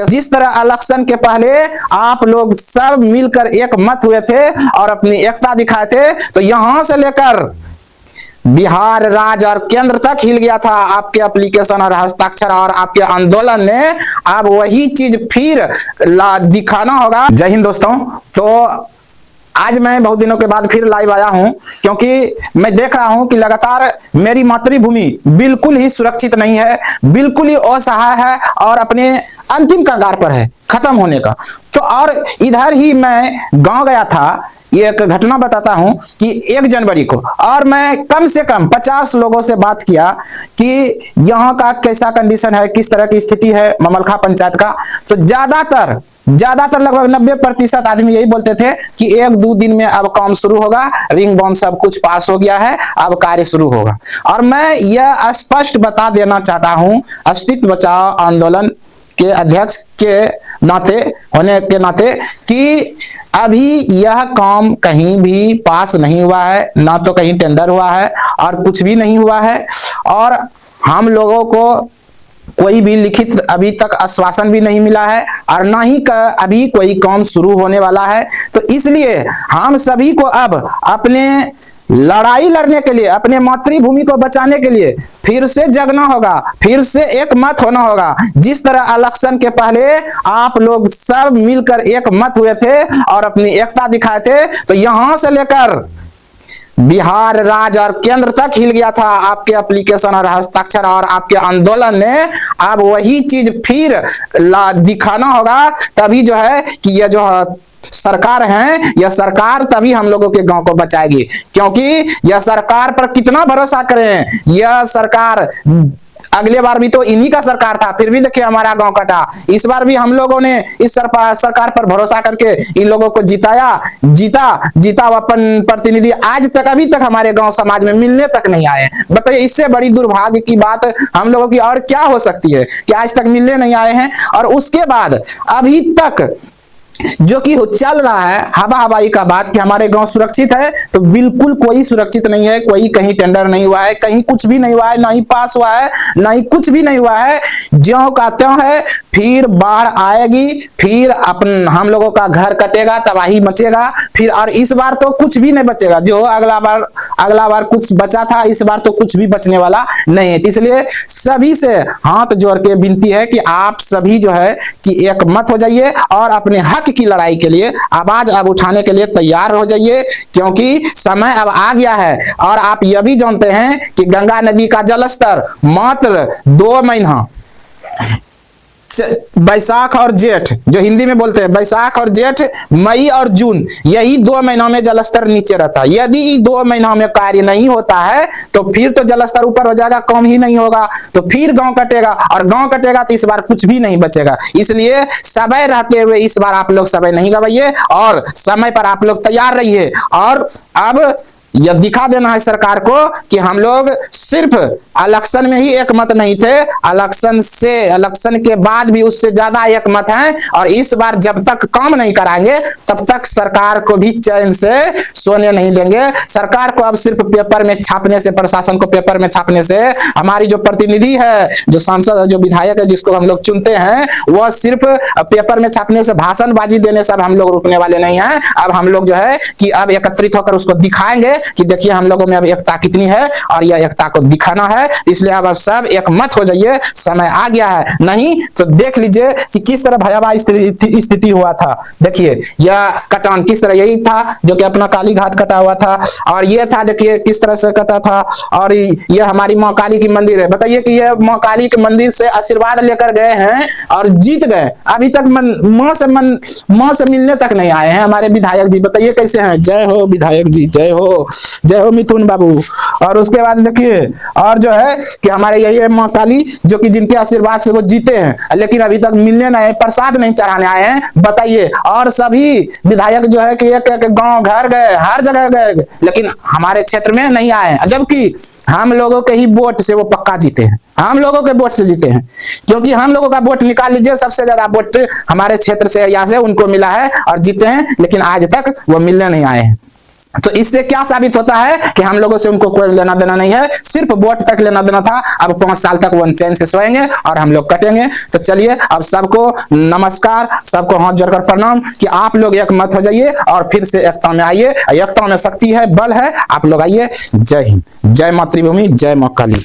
जिस तरह इलेक्शन के पहले आप लोग सब मिलकर एक मत हुए थे और अपनी एकता दिखाए थे, तो यहां से लेकर बिहार राज्य और केंद्र तक हिल गया था आपके एप्लीकेशन और हस्ताक्षर और आपके आंदोलन ने। अब वही चीज फिर दिखाना होगा। जय हिंद दोस्तों। तो आज मैं बहुत दिनों के बाद फिर लाइव आया हूं, क्योंकि मैं देख रहा हूं कि लगातार मेरी मातृभूमि बिल्कुल ही सुरक्षित नहीं है, बिल्कुल ही असहाय है और अपने अंतिम कगार पर है खत्म होने का। तो और इधर ही मैं गांव गया था। ये एक घटना बताता हूं कि 1 जनवरी को, और मैं कम से कम 50 लोगों से बात किया कि यहाँ का कैसा कंडीशन है, किस तरह की स्थिति है ममलखा पंचायत का। तो ज्यादातर लगभग 90% आदमी यही बोलते थे कि 1-2 दिन में अब काम शुरू होगा, रिंग बॉन्ड सब कुछ पास हो गया है, अब कार्य शुरू होगा। और मैं यह स्पष्ट बता देना चाहता हूं अस्तित्व बचाओ आंदोलन के अध्यक्ष के नाते होने के नाते कि अभी यह काम कहीं भी पास नहीं हुआ है, ना तो कहीं टेंडर हुआ है और कुछ भी नहीं हुआ है। और हम लोगों को कोई भी लिखित अभी तक आश्वासन भी नहीं मिला है और ना ही अभी कोई काम शुरू होने वाला है। तो इसलिए हम सभी को अब अपने लड़ाई लड़ने के लिए, अपने मातृभूमि को बचाने के लिए फिर से जगना होगा, फिर से एक मत होना होगा। जिस तरह इलेक्शन के पहले आप लोग सब मिलकर एक मत हुए थे और अपनी एकता दिखाए थे, तो यहां से लेकर बिहार राज्य और केंद्र तक हिल गया था आपके एप्लीकेशन और हस्ताक्षर और आपके आंदोलन ने। अब वही चीज फिर दिखाना होगा, तभी जो है कि ये जो सरकार है, यह सरकार तभी हम लोगों के गांव को बचाएगी। क्योंकि यह सरकार पर कितना भरोसा करें, यह सरकार अगले बार भी तो इन्हीं का सरकार था, फिर भी देखिए हमारा गांव कटा। इस बार भी हम लोगों ने इस सरकार पर भरोसा करके इन लोगों को जीता अपन प्रतिनिधि आज तक अभी तक हमारे गांव समाज में मिलने तक नहीं आए। बताइए इससे बड़ी दुर्भाग्य की बात हम लोगों की और क्या हो सकती है कि आज तक मिलने नहीं आए हैं। और उसके बाद अभी तक जो कि चल रहा है हवाई का बात कि हमारे गांव सुरक्षित है, तो बिल्कुल कोई सुरक्षित नहीं है। कोई कहीं टेंडर नहीं हुआ है, कहीं कुछ भी नहीं हुआ है, ना ही पास हुआ है, ना ही कुछ भी नहीं हुआ है। ज्यों का त्यों है। फिर बाढ़ आएगी, फिर हम लोगों का घर कटेगा, तबाही मचेगा फिर। और इस बार तो कुछ भी नहीं बचेगा। जो अगला बार कुछ बचा था, इस बार तो कुछ भी बचने वाला नहीं है। इसलिए सभी से हाथ जोड़ के विनती है कि आप सभी जो है कि एक मत हो जाइए और अपने हक की लड़ाई के लिए आवाज अब उठाने के लिए तैयार हो जाइए, क्योंकि समय अब आ गया है। और आप यह भी जानते हैं कि गंगा नदी का जलस्तर मात्र 2 महीना, बैसाख और जेठ, जो हिंदी में बोलते हैं बैसाख और जेठ, मई और जून, यही 2 महीनों में जलस्तर नीचे रहता है। यदि 2 महीनों में कार्य नहीं होता है तो फिर तो जलस्तर ऊपर हो जाएगा, कम ही नहीं होगा, तो फिर गांव कटेगा। और गांव कटेगा तो इस बार कुछ भी नहीं बचेगा। इसलिए समय रहते हुए इस बार आप लोग समय नहीं गवाइए और समय पर आप लोग तैयार रहिए। और अब यह दिखा देना है सरकार को कि हम लोग सिर्फ इलेक्शन में ही एक मत नहीं थे, इलेक्शन के बाद भी उससे ज्यादा एक मत है। और इस बार जब तक काम नहीं कराएंगे तब तक सरकार को भी चैन से सोने नहीं देंगे। सरकार को अब सिर्फ पेपर में छापने से, प्रशासन को पेपर में छापने से, हमारी जो प्रतिनिधि है, जो सांसद, जो विधायक है, जिसको हम लोग चुनते हैं, वह सिर्फ पेपर में छापने से, भाषणबाजी देने से अब हम लोग रुकने वाले नहीं हैं। अब हम लोग जो है कि अब एकत्रित होकर उसको दिखाएंगे कि देखिए हम लोगों में अब एकता कितनी है और यह एकता को दिखाना है। इसलिए अब सब एक मत हो जाइए, समय आ गया है। नहीं तो देख लीजिए कि किस तरह भयावह स्थिति हुआ था। देखिए यह कटान किस तरह, यही था जो कि अपना काली घाट कटा हुआ था, और यह था देखिए किस तरह से कटा था। और यह हमारी माँ काली की मंदिर है। बताइए कि यह माँ काली के मंदिर से आशीर्वाद लेकर गए हैं और जीत गए। अभी तक माँ से मिलने तक नहीं आए हैं हमारे विधायक जी। बताइए कैसे हैं। जय हो विधायक जी, जय हो मिथुन बाबू। और उसके बाद देखिए और जो है कि हमारे यही है माँ काली, जो कि जिनके आशीर्वाद से वो जीते हैं, लेकिन अभी तक मिलने नहीं, प्रसाद नहीं चढ़ाने आए हैं। बताइए। और सभी विधायक जो है कि एक गांव घर गए, हर जगह गए, लेकिन हमारे क्षेत्र में नहीं आए, जबकि हम लोगों के ही वोट से वो पक्का जीते हैं। हम लोगों के वोट से जीते हैं, क्योंकि हम लोगों का वोट निकाल लीजिए, सबसे ज्यादा वोट हमारे क्षेत्र से, एरिया से उनको मिला है और जीते हैं, लेकिन आज तक वो मिलने नहीं आए हैं। तो इससे क्या साबित होता है कि हम लोगों से उनको कोई लेना देना नहीं है, सिर्फ वोट तक लेना देना था। अब 5 साल तक वो चैन से सोएंगे और हम लोग कटेंगे। तो चलिए अब सबको नमस्कार, सबको हाथ जोड़कर प्रणाम कि आप लोग एक मत हो जाइए और फिर से एकता में आइए। एकता में शक्ति है, बल है। आप लोग आइए। जय हिंद, जय मातृभूमि, जय मां काली।